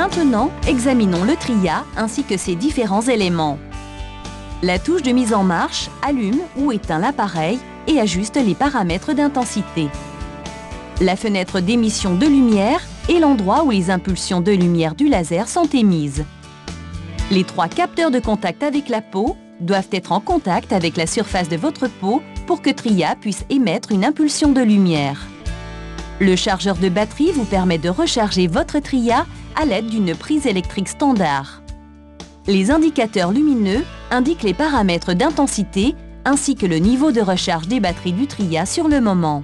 Maintenant, examinons le TRIA ainsi que ses différents éléments. La touche de mise en marche allume ou éteint l'appareil et ajuste les paramètres d'intensité. La fenêtre d'émission de lumière est l'endroit où les impulsions de lumière du laser sont émises. Les 3 capteurs de contact avec la peau doivent être en contact avec la surface de votre peau pour que TRIA puisse émettre une impulsion de lumière. Le chargeur de batterie vous permet de recharger votre TRIA à l'aide d'une prise électrique standard. Les indicateurs lumineux indiquent les paramètres d'intensité ainsi que le niveau de recharge des batteries du TRIA sur le moment.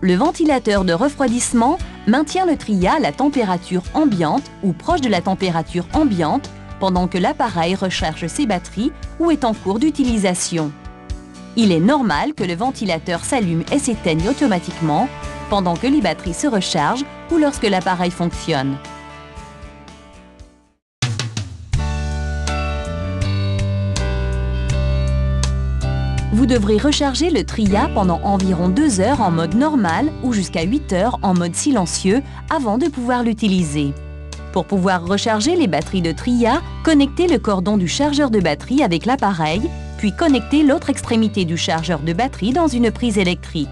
Le ventilateur de refroidissement maintient le TRIA à la température ambiante ou proche de la température ambiante pendant que l'appareil recharge ses batteries ou est en cours d'utilisation. Il est normal que le ventilateur s'allume et s'éteigne automatiquement pendant que les batteries se rechargent ou lorsque l'appareil fonctionne. Vous devrez recharger le TRIA pendant environ 2 heures en mode normal ou jusqu'à 8 heures en mode silencieux avant de pouvoir l'utiliser. Pour pouvoir recharger les batteries de TRIA, connectez le cordon du chargeur de batterie avec l'appareil, puis connectez l'autre extrémité du chargeur de batterie dans une prise électrique.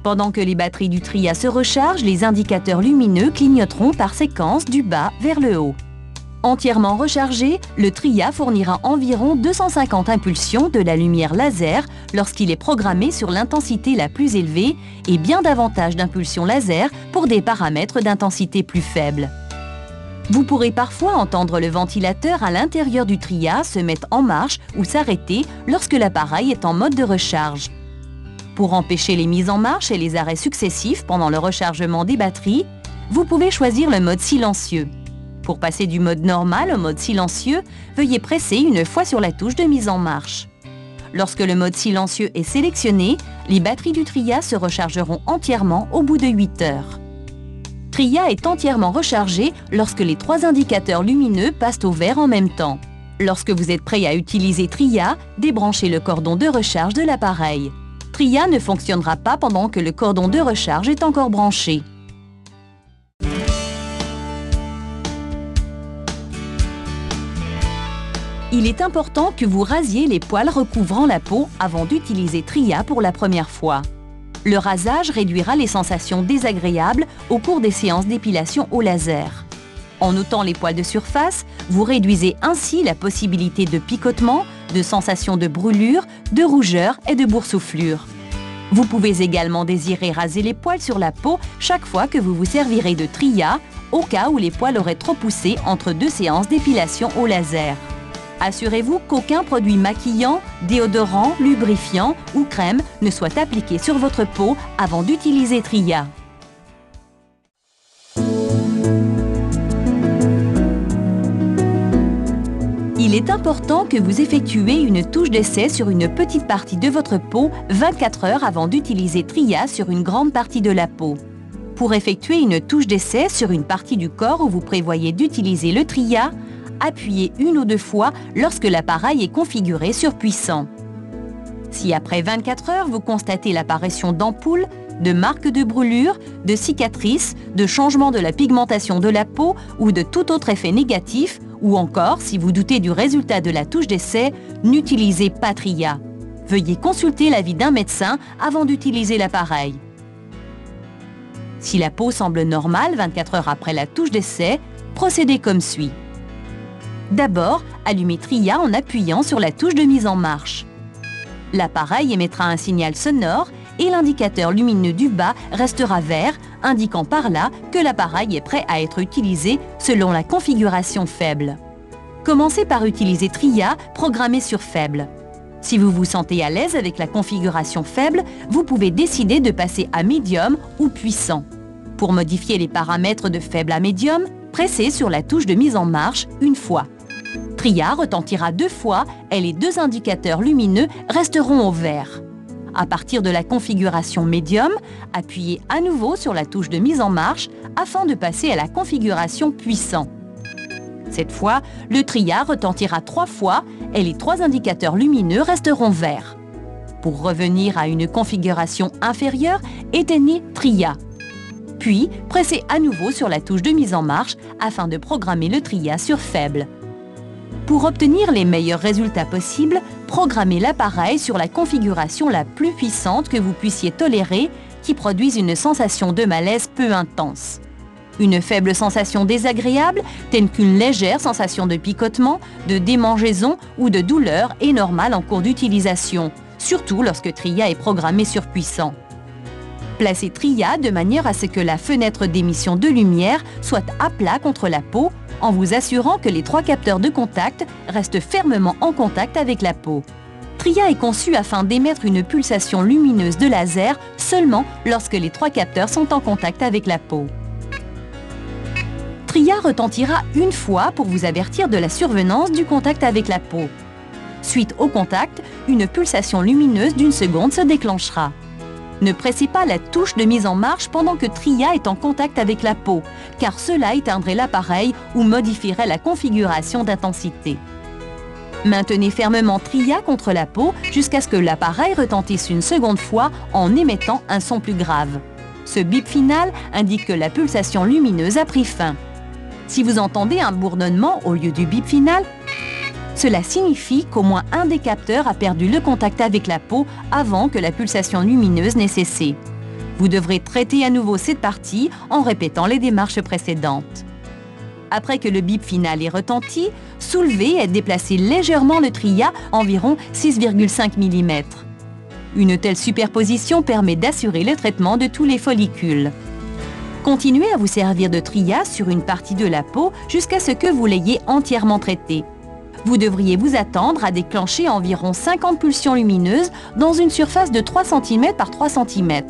Pendant que les batteries du TRIA se rechargent, les indicateurs lumineux clignoteront par séquence du bas vers le haut. Entièrement rechargé, le TRIA fournira environ 250 impulsions de la lumière laser lorsqu'il est programmé sur l'intensité la plus élevée et bien davantage d'impulsions laser pour des paramètres d'intensité plus faibles. Vous pourrez parfois entendre le ventilateur à l'intérieur du TRIA se mettre en marche ou s'arrêter lorsque l'appareil est en mode de recharge. Pour empêcher les mises en marche et les arrêts successifs pendant le rechargement des batteries, vous pouvez choisir le mode silencieux. Pour passer du mode normal au mode silencieux, veuillez presser une fois sur la touche de mise en marche. Lorsque le mode silencieux est sélectionné, les batteries du TRIA se rechargeront entièrement au bout de 8 heures. TRIA est entièrement rechargé lorsque les 3 indicateurs lumineux passent au vert en même temps. Lorsque vous êtes prêt à utiliser TRIA, débranchez le cordon de recharge de l'appareil. TRIA ne fonctionnera pas pendant que le cordon de recharge est encore branché. Il est important que vous rasiez les poils recouvrant la peau avant d'utiliser TRIA pour la première fois. Le rasage réduira les sensations désagréables au cours des séances d'épilation au laser. En ôtant les poils de surface, vous réduisez ainsi la possibilité de picotement, de sensations de brûlure, de rougeur et de boursouflure. Vous pouvez également désirer raser les poils sur la peau chaque fois que vous vous servirez de TRIA, au cas où les poils auraient trop poussé entre 2 séances d'épilation au laser. Assurez-vous qu'aucun produit maquillant, déodorant, lubrifiant ou crème ne soit appliqué sur votre peau avant d'utiliser TRIA. Il est important que vous effectuez une touche d'essai sur une petite partie de votre peau 24 heures avant d'utiliser TRIA sur une grande partie de la peau. Pour effectuer une touche d'essai sur une partie du corps où vous prévoyez d'utiliser le TRIA, appuyez 1 ou 2 fois lorsque l'appareil est configuré sur puissant. Si après 24 heures, vous constatez l'apparition d'ampoules, de marques de brûlure, de cicatrices, de changement de la pigmentation de la peau ou de tout autre effet négatif, ou encore si vous doutez du résultat de la touche d'essai, n'utilisez pas TRIA. Veuillez consulter l'avis d'un médecin avant d'utiliser l'appareil. Si la peau semble normale 24 heures après la touche d'essai, procédez comme suit. D'abord, allumez TRIA en appuyant sur la touche de mise en marche. L'appareil émettra un signal sonore et l'indicateur lumineux du bas restera vert, indiquant par là que l'appareil est prêt à être utilisé selon la configuration faible. Commencez par utiliser TRIA programmé sur faible. Si vous vous sentez à l'aise avec la configuration faible, vous pouvez décider de passer à médium ou puissant. Pour modifier les paramètres de faible à médium, pressez sur la touche de mise en marche 1 fois. TRIA retentira 2 fois et les 2 indicateurs lumineux resteront au vert. À partir de la configuration médium, appuyez à nouveau sur la touche de mise en marche afin de passer à la configuration puissant. Cette fois, le TRIA retentira 3 fois et les 3 indicateurs lumineux resteront verts. Pour revenir à une configuration inférieure, éteignez TRIA. Puis, pressez à nouveau sur la touche de mise en marche afin de programmer le Tria sur faible. Pour obtenir les meilleurs résultats possibles, programmez l'appareil sur la configuration la plus puissante que vous puissiez tolérer, qui produise une sensation de malaise peu intense. Une faible sensation désagréable, telle qu'une légère sensation de picotement, de démangeaison ou de douleur est normale en cours d'utilisation, surtout lorsque Tria est programmé surpuissant. Placez Tria de manière à ce que la fenêtre d'émission de lumière soit à plat contre la peau, en vous assurant que les 3 capteurs de contact restent fermement en contact avec la peau. Tria est conçu afin d'émettre une pulsation lumineuse de laser seulement lorsque les 3 capteurs sont en contact avec la peau. Tria retentira une fois pour vous avertir de la survenance du contact avec la peau. Suite au contact, une pulsation lumineuse d'1 seconde se déclenchera. Ne pressez pas la touche de mise en marche pendant que Tria est en contact avec la peau, car cela éteindrait l'appareil ou modifierait la configuration d'intensité. Maintenez fermement Tria contre la peau jusqu'à ce que l'appareil retentisse une seconde fois en émettant un son plus grave. Ce bip final indique que la pulsation lumineuse a pris fin. Si vous entendez un bourdonnement au lieu du bip final, cela signifie qu'au moins un des capteurs a perdu le contact avec la peau avant que la pulsation lumineuse n'ait cessé. Vous devrez traiter à nouveau cette partie en répétant les démarches précédentes. Après que le bip final est retenti, soulevez et déplacez légèrement le Tria environ 6,5 mm. Une telle superposition permet d'assurer le traitement de tous les follicules. Continuez à vous servir de Tria sur une partie de la peau jusqu'à ce que vous l'ayez entièrement traité. Vous devriez vous attendre à déclencher environ 50 pulsions lumineuses dans une surface de 3 cm par 3 cm.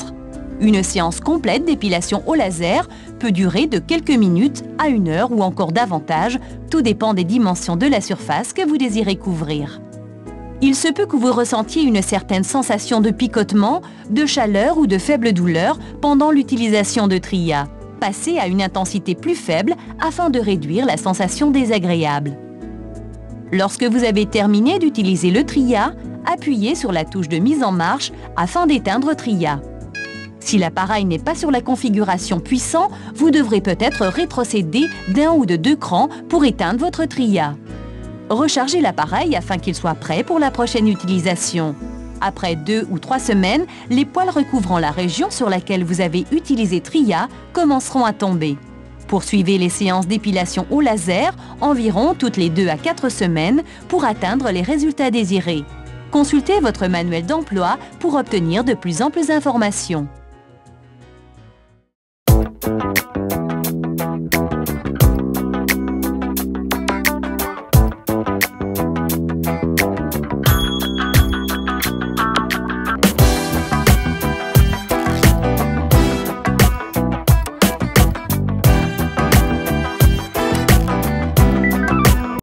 Une séance complète d'épilation au laser peut durer de quelques minutes à 1 heure ou encore davantage, tout dépend des dimensions de la surface que vous désirez couvrir. Il se peut que vous ressentiez une certaine sensation de picotement, de chaleur ou de faible douleur pendant l'utilisation de Tria. Passez à une intensité plus faible afin de réduire la sensation désagréable. Lorsque vous avez terminé d'utiliser le Tria, appuyez sur la touche de mise en marche afin d'éteindre Tria. Si l'appareil n'est pas sur la configuration puissant, vous devrez peut-être rétrocéder d'1 ou de 2 crans pour éteindre votre Tria. Rechargez l'appareil afin qu'il soit prêt pour la prochaine utilisation. Après 2 ou 3 semaines, les poils recouvrant la région sur laquelle vous avez utilisé Tria commenceront à tomber. Poursuivez les séances d'épilation au laser environ toutes les 2 à 4 semaines pour atteindre les résultats désirés. Consultez votre manuel d'emploi pour obtenir de plus amples informations.